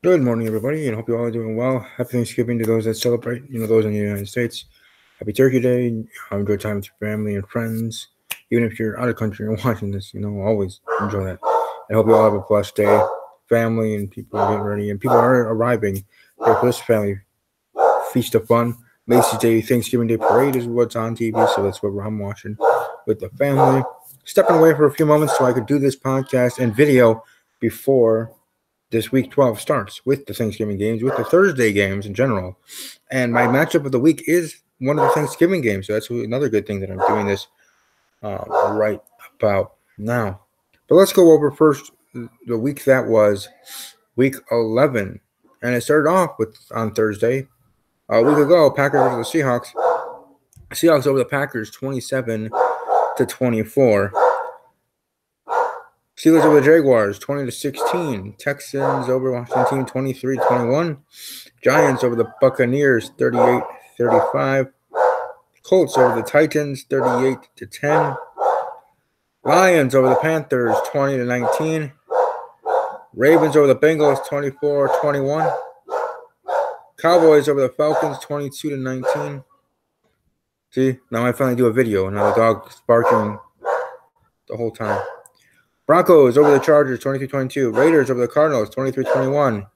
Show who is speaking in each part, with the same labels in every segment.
Speaker 1: Good morning, everybody, and hope you all are doing well. Happy Thanksgiving to those that celebrate, those in the United States. Happy Turkey Day. Enjoy time with your family and friends. Even if you're out of country and watching this, always enjoy that. I hope you all have a blessed day. Family and people are getting ready, and people are arriving there for this family feast of fun. Macy's Day Thanksgiving Day Parade is what's on TV, so that's what I'm watching with the family. Stepping away for a few moments so I could do this podcast and video before this week 12 starts with the Thanksgiving games, with the Thursday games in general. And my matchup of the week is one of the Thanksgiving games. So that's another good thing that I'm doing this right about now. But let's go over first the week that was week 11. And it started off with on Thursday. A week ago, Packers versus the Seahawks. Seahawks over the Packers 27-24. Steelers over the Jaguars, 20-16. Texans over Washington, 23-21. Giants over the Buccaneers, 38-35. Colts over the Titans, 38-10. Lions over the Panthers, 20-19. Ravens over the Bengals, 24-21. Cowboys over the Falcons, 22-19. See, now I finally do a video, and now the dog's barking the whole time. Broncos over the Chargers, 23-22. Raiders over the Cardinals, 23-21.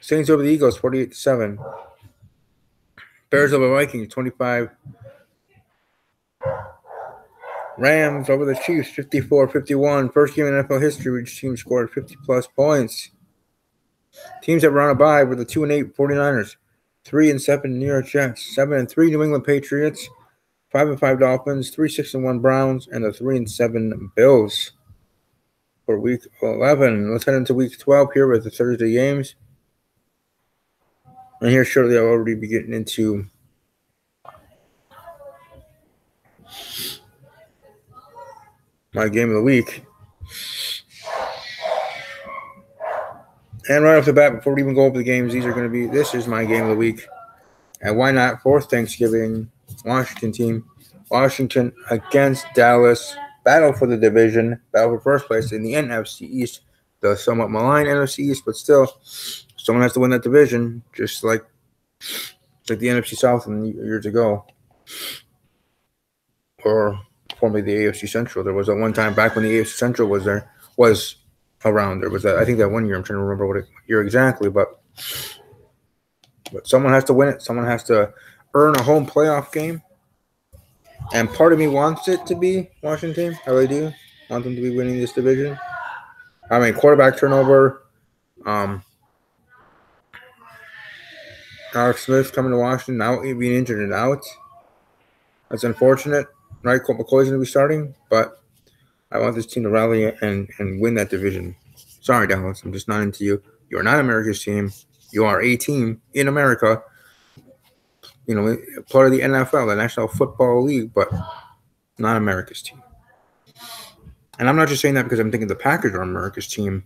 Speaker 1: Saints over the Eagles, 48-7. Bears over the Vikings, 25. Rams over the Chiefs, 54-51. First game in NFL history, which team scored 50-plus points. Teams that were on a bye were the 2-8 49ers, 3-7 New York Jets, 7-3 New England Patriots, 5-5 Dolphins, 3-6-1 Browns, and the 3-7 Bills for week 11. Let's head into week 12 here with the Thursday games. And here shortly I'll already be getting into my game of the week. And right off the bat, before we even go over the games, this is my game of the week. And why not? For Thanksgiving, Washington team. Washington against Dallas. Battle for the division. Battle for first place in the NFC East. The somewhat maligned NFC East, but still, someone has to win that division, just like the NFC South years ago. Or formerly the AFC Central. There was at one time back when the AFC Central was around. There was I think that one year. I'm trying to remember what year exactly, but someone has to win it. Someone has to earn a home playoff game. And part of me wants it to be Washington. I really do want them to be winning this division. I mean, quarterback turnover. Alex Smith coming to Washington now, being injured and out. That's unfortunate, right? Colt McCoy's going to be starting, but I want this team to rally and win that division. Sorry, Dallas, I'm just not into you. You are not America's team. You are a team in America. Part of the NFL, the National Football League, but not America's team. And I'm not just saying that because I'm thinking the Packers are America's team,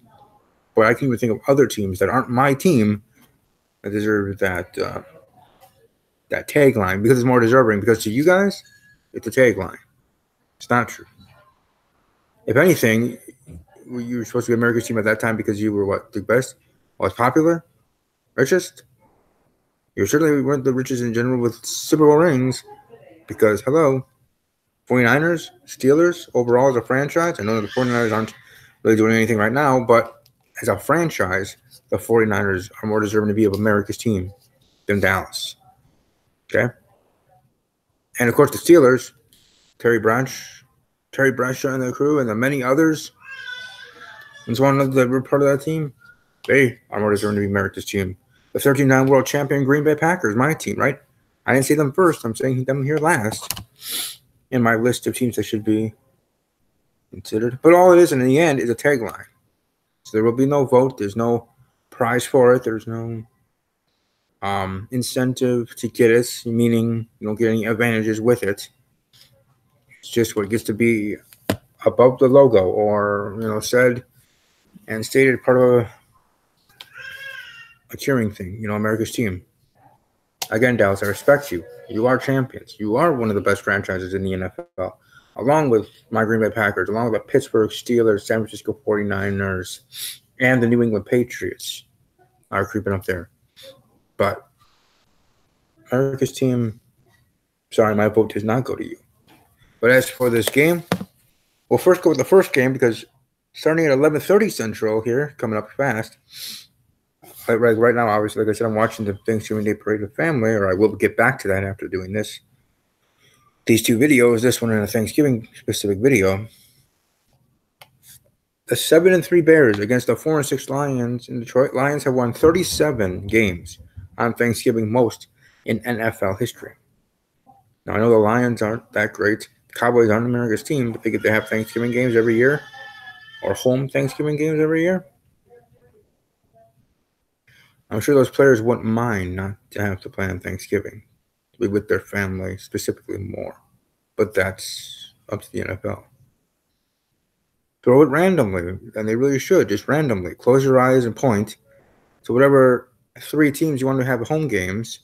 Speaker 1: but I can even think of other teams that aren't my team that deserve that tagline, because it's more deserving. Because to you guys, it's a tagline. It's not true. If anything, you were supposed to be America's team at that time because you were what, the best, most popular, richest. You certainly weren't the richest in general with Super Bowl rings, because hello, 49ers, Steelers overall as a franchise. I know the 49ers aren't really doing anything right now, but as a franchise, the 49ers are more deserving to be of America's team than Dallas. Okay? And of course the Steelers, Terry Bradshaw and the crew, and the many others, and so on that were part of that team, they are more deserving to be America's team. The 13-time world champion Green Bay Packers, my team, right? I didn't say them first. I'm saying them here last in my list of teams that should be considered. But all it is in the end is a tagline. So there will be no vote. There's no prize for it. There's no incentive to get it, meaning you don't get any advantages with it. It's just what gets to be above the logo, or said and stated part of a cheering thing. America's team. Again, Dallas, I respect you. You are champions. You are one of the best franchises in the NFL. along with my Green Bay Packers, along with the Pittsburgh Steelers, San Francisco 49ers, and the New England Patriots are creeping up there. But America's team, sorry, my vote does not go to you. But as for this game, we'll first go with the first game because starting at 11:30 Central here, coming up fast. Right now, obviously, like I said, I'm watching the Thanksgiving Day Parade with family, or I will get back to that after doing these two videos, this one and a Thanksgiving specific video. The 7-3 Bears against the 4-6 Lions in Detroit. Lions have won 37 games on Thanksgiving, most in NFL history. Now, I know the Lions aren't that great. The Cowboys aren't America's team, but they get to have Thanksgiving games every year, or home Thanksgiving games every year. I'm sure those players wouldn't mind not to have to play on Thanksgiving, to be with their family specifically more. But that's up to the NFL. Throw it randomly, and they really should, just randomly. Close your eyes and point. So whatever 3 teams you want to have home games,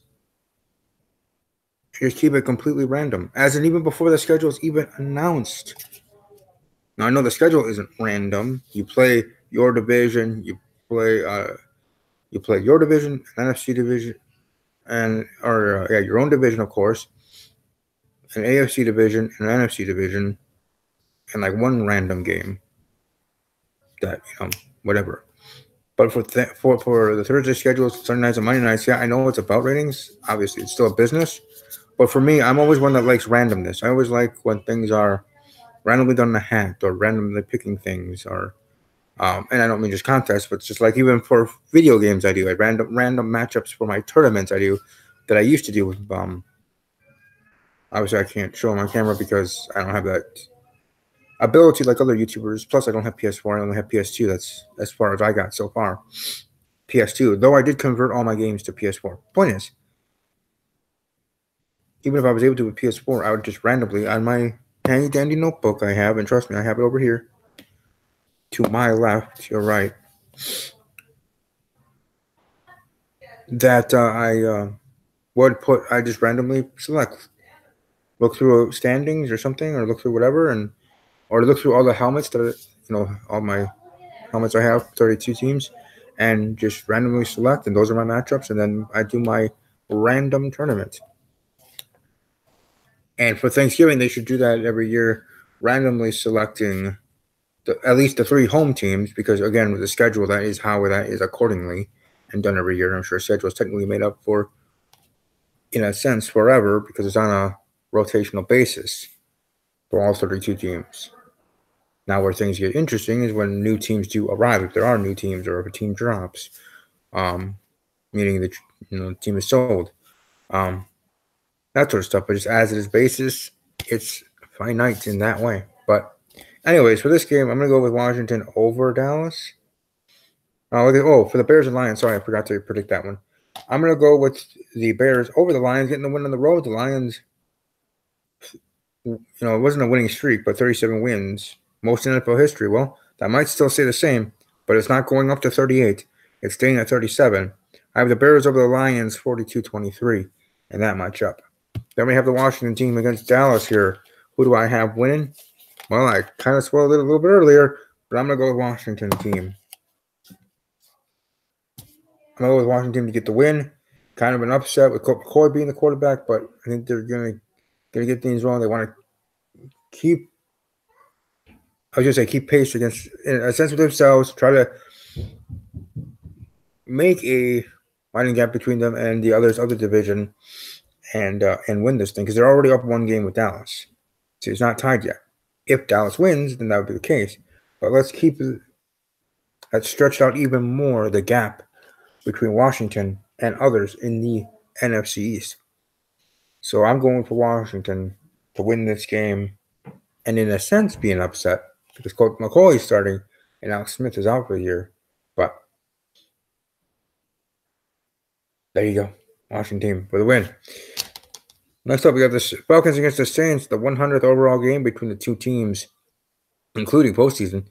Speaker 1: just keep it completely random. As in, even before the schedule is even announced. Now, I know the schedule isn't random. You play your division, you play your division, an NFC division, your own division, of course, an AFC division, an NFC division, and like one random game that, whatever. But for the Thursday schedules, Sunday nights and Monday nights, yeah, I know it's about ratings. Obviously, it's still a business. But for me, I'm always one that likes randomness. I always like when things are randomly done in a hat or randomly picking things, or and I don't mean just contests, but it's just like even for video games, I do like random matchups for my tournaments. I do that I used to do with obviously I can't show them on camera because I don't have that ability like other YouTubers. Plus, I don't have PS4. I only have PS2. That's as far as I got so far. PS2, though I did convert all my games to PS4. Point is, even if I was able to with PS4, I would just randomly on my handy dandy notebook I have, and trust me, I have it over here. To my left, your right. That I just randomly select, look through standings or something, or look through whatever, or look through all the helmets that all my helmets I have, 32 teams, and just randomly select, and those are my matchups, and then I do my random tournament. And for Thanksgiving, they should do that every year, randomly selecting at least the 3 home teams, because again, with the schedule, that is how that is accordingly and done every year. I'm sure schedule is technically made up for, in a sense, forever, because it's on a rotational basis for all 32 teams. Now, where things get interesting is when new teams do arrive, if there are new teams, or if a team drops, meaning that the team is sold, that sort of stuff. But just as it is basis, it's finite in that way. But anyways, for this game, I'm going to go with Washington over Dallas. For the Bears and Lions. Sorry, I forgot to predict that one. I'm going to go with the Bears over the Lions, getting the win on the road. The Lions, it wasn't a winning streak, but 37 wins, most in NFL history. Well, that might still say the same, but it's not going up to 38. It's staying at 37. I have the Bears over the Lions, 42-23, in that matchup. Then we have the Washington team against Dallas here. Who do I have winning? Well, I kind of spoiled it a little bit earlier, but I'm going to go with Washington team. I'm going to go with Washington to get the win. Kind of an upset with Colt McCoy being the quarterback, but I think they're going to get things wrong. They want to keep pace against, in a sense, with themselves, try to make a widening gap between them and the others of the division, and win this thing, because they're already up 1 game with Dallas. So it's not tied yet. If Dallas wins, then that would be the case. But let's keep that stretched out even more, the gap between Washington and others in the NFC East. So I'm going for Washington to win this game, and in a sense be an upset, because Colt McCoy is starting and Alex Smith is out for the year. But there you go. Washington team for the win. Next up, we got the Falcons against the Saints, the 100th overall game between the two teams, including postseason.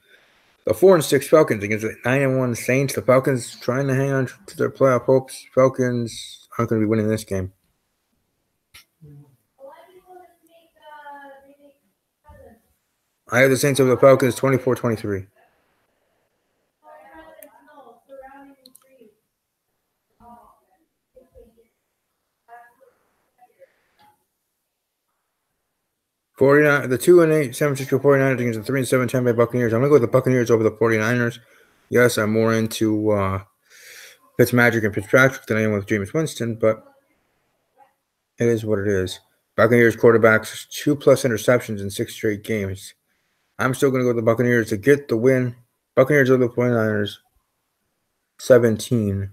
Speaker 1: The 4-6 Falcons against the 9-1 Saints. The Falcons trying to hang on to their playoff hopes. Falcons aren't going to be winning this game. I have the Saints over the Falcons 24-23. The 2-8 San Francisco 49ers against the 3-7 Tampa Bay Buccaneers. I'm gonna go with the Buccaneers over the 49ers. Yes, I'm more into Fitzmagic and Fitzpatrick than I am with Jameis Winston, but it is what it is. Buccaneers quarterbacks 2+ interceptions in 6 straight games. I'm still gonna go with the Buccaneers to get the win. Buccaneers over the 49ers 17-13.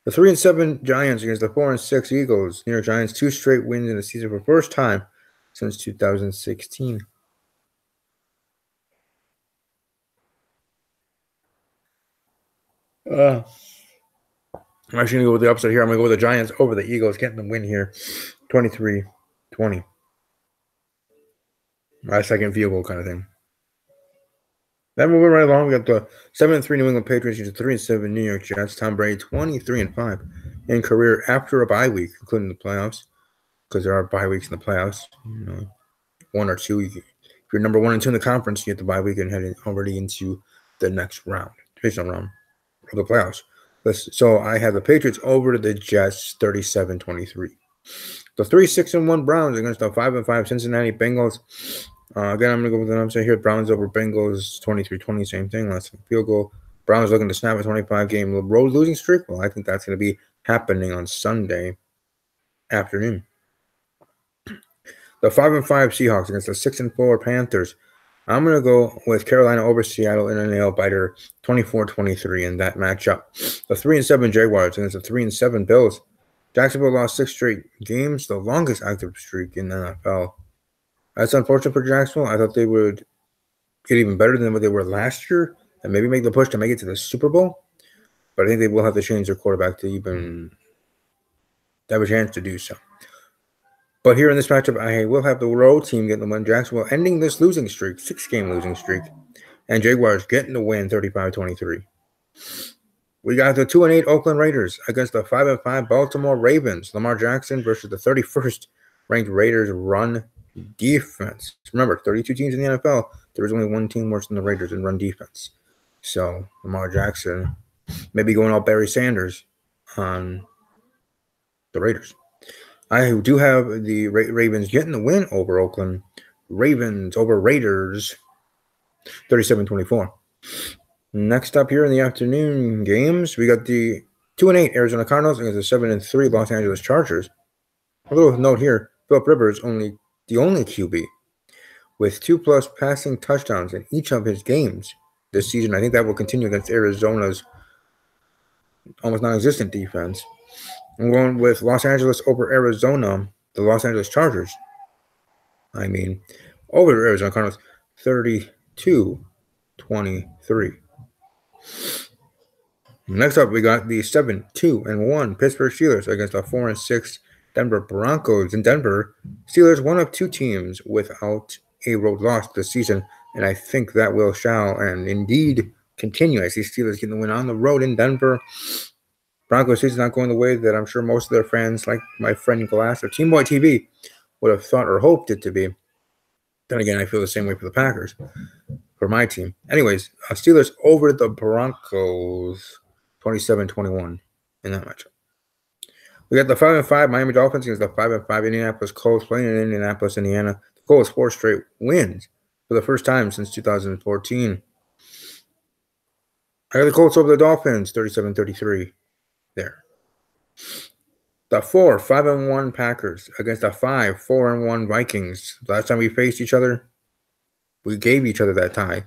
Speaker 1: The 3-7 Giants against the 4-6 Eagles. New York Giants 2 straight wins in the season for the first time since 2016. I'm actually going to go with the upset here. I'm going to go with the Giants over the Eagles, getting the win here, 23-20. My second field goal kind of thing. Then moving right along, we got the 7-3 New England Patriots against the 3-7 New York Jets. Tom Brady 23-5 in career after a bye week, including the playoffs, because there are bye weeks in the playoffs. You know, 1 or 2. If you're number 1 and 2 in the conference, you get the bye week and head already into the next round, divisional round of the playoffs. So I have the Patriots over to the Jets 37-23. The 3-6-1 Browns against the 5-5 Cincinnati Bengals. Again, I'm going to go with an upset here. Browns over Bengals 23-20, same thing. Last field goal. Browns looking to snap a 25-game road losing streak. Well, I think that's going to be happening on Sunday afternoon. The 5-5 Seahawks against the 6-4 Panthers. I'm going to go with Carolina over Seattle in a nail-biter 24-23 in that matchup. The 3-7 Jaguars against the 3-7 Bills. Jacksonville lost 6 straight games, the longest active streak in the NFL. That's unfortunate for Jacksonville. I thought they would get even better than what they were last year and maybe make the push to make it to the Super Bowl. But I think they will have to change their quarterback to even have a chance to do so. But here in this matchup, I will have the road team getting the win. Jacksonville ending this losing streak, 6-game losing streak. And Jaguars getting the win 35-23. We got the 2-8 Oakland Raiders against the 5-5 Baltimore Ravens. Lamar Jackson versus the 31st ranked Raiders run defense. Remember, 32 teams in the NFL. There was only one team worse than the Raiders in run defense. So Lamar Jackson maybe going all Barry Sanders on the Raiders. I do have the Ravens getting the win over Oakland. Ravens over Raiders 37-24. Next up here in the afternoon games, we got the 2-8 Arizona Cardinals against the 7-3 Los Angeles Chargers. A little note here, Philip Rivers the only QB with 2+ passing touchdowns in each of his games this season. I think that will continue against Arizona's almost non-existent defense. I'm going with Los Angeles over Arizona, the Los Angeles Chargers. Over Arizona Cardinals 32-23. Next up, we got the 7-2-1 Pittsburgh Steelers against the 4-6 Denver Broncos. In Denver, Steelers one of 2 teams without a road loss this season, and I think that shall and indeed continue. I see Steelers getting the win on the road in Denver. Broncos season not going the way that I'm sure most of their fans, like my friend Glass of Team Boy TV, would have thought or hoped it to be. Then again, I feel the same way for the Packers, for my team. Anyways, Steelers over the Broncos 27-21 in that matchup. We got the 5-5 Miami Dolphins against the 5-5 Indianapolis Colts playing in Indianapolis, Indiana. The Colts 4 straight wins for the first time since 2014. I got the Colts over the Dolphins 37-33 there. The 5-1 Packers against the 4-1 Vikings. Last time we faced each other, we gave each other that tie.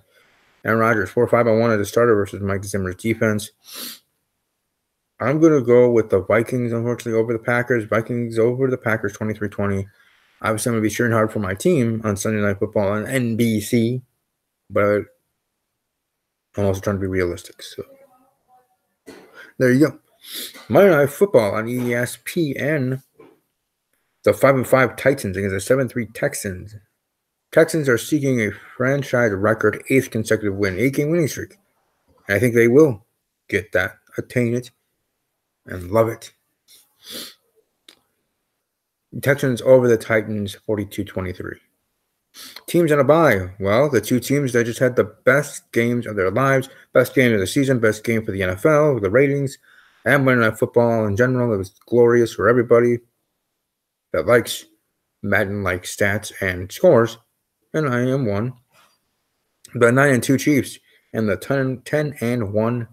Speaker 1: Aaron Rodgers 4-5-1 as a starter versus Mike Zimmer's defense. I'm going to go with the Vikings, unfortunately, over the Packers. Vikings over the Packers 23-20. Obviously, I'm going to be cheering hard for my team on Sunday Night Football on NBC, but I'm also trying to be realistic. So there you go. Monday Night Football on ESPN. The 5-5 Titans against the 7-3 Texans. Texans are seeking a franchise record 8th consecutive win, 8-game winning streak. And I think they will get that, attain it, and love it. Texans over the Titans 42-23. Teams on a bye. Well, the two teams that just had the best games of their lives, best game of the season, best game for the NFL, the ratings, and Monday Night Football in general. It was glorious for everybody that likes Madden-like stats and scores, and I am one. The 9-2 Chiefs and the 10-1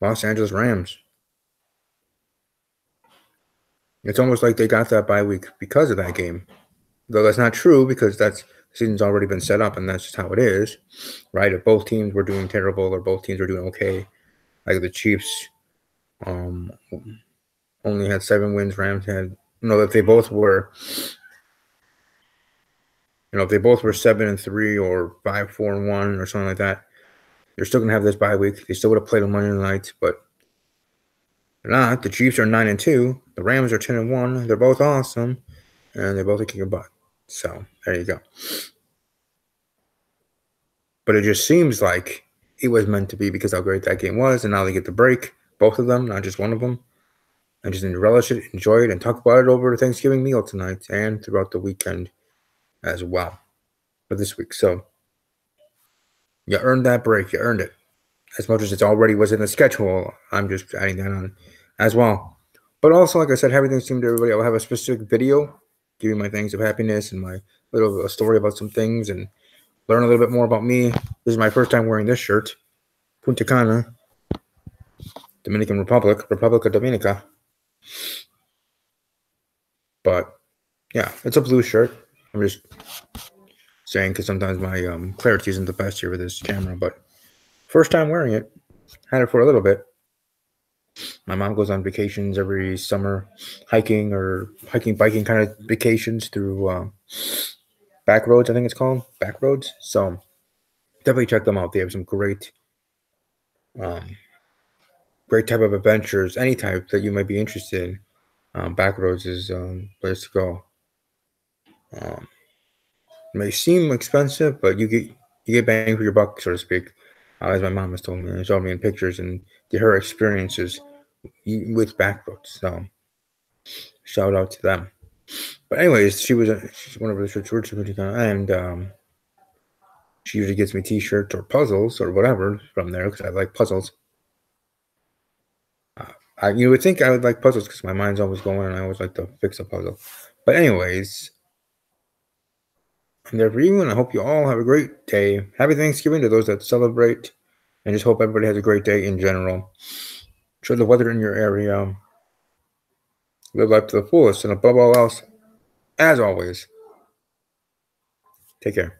Speaker 1: Los Angeles Rams. It's almost like they got that bye week because of that game. Though that's not true because the season's already been set up and that's just how it is, right? If both teams were doing terrible or both teams were doing okay, like the Chiefs only had 7 wins, Rams had if they both were if they both were 7-3 or 5-4-1 or something like that, they're still gonna have this bye week. They still would have played on Monday night, but they're not. The Chiefs are 9-2. The Rams are 10-1. They're both awesome, and they're both kicking butt. So there you go. But it just seems like it was meant to be because how great that game was, and now they get the break, both of them, not just one of them. I just need to relish it, enjoy it, and talk about it over the Thanksgiving meal tonight and throughout the weekend as well for this week. So you earned that break. You earned it. As much as it already was in the schedule, I'm just adding that on as well. But also, like I said, happy Thanksgiving to everybody. I'll have a specific video giving my things of happiness and my little story about some things and learn a little bit more about me. This is my first time wearing this shirt. Punta Cana, Dominican Republic, Republica Dominica. But yeah, it's a blue shirt. I'm just saying because sometimes my clarity isn't the best here with this camera, but first time wearing it. Had it for a little bit. My mom goes on vacations every summer, hiking, biking kind of vacations through back roads, I think it's called, back roads. So definitely check them out. They have some great type of adventures, any type that you might be interested in. Back roads is place to go. It may seem expensive, but you get bang for your buck, so to speak. As my mom has told me, and showed me in pictures and her experiences with back roads. So shout out to them. But anyways, she's one of the shirts, and she usually gets me T-shirts or puzzles or whatever from there because I like puzzles. You would think I would like puzzles because my mind's always going and I always like to fix a puzzle. But anyways, I'm there for you, and I hope you all have a great day. Happy Thanksgiving to those that celebrate, and just hope everybody has a great day in general. Enjoy the weather in your area. Live life to the fullest, and above all else, as always, take care.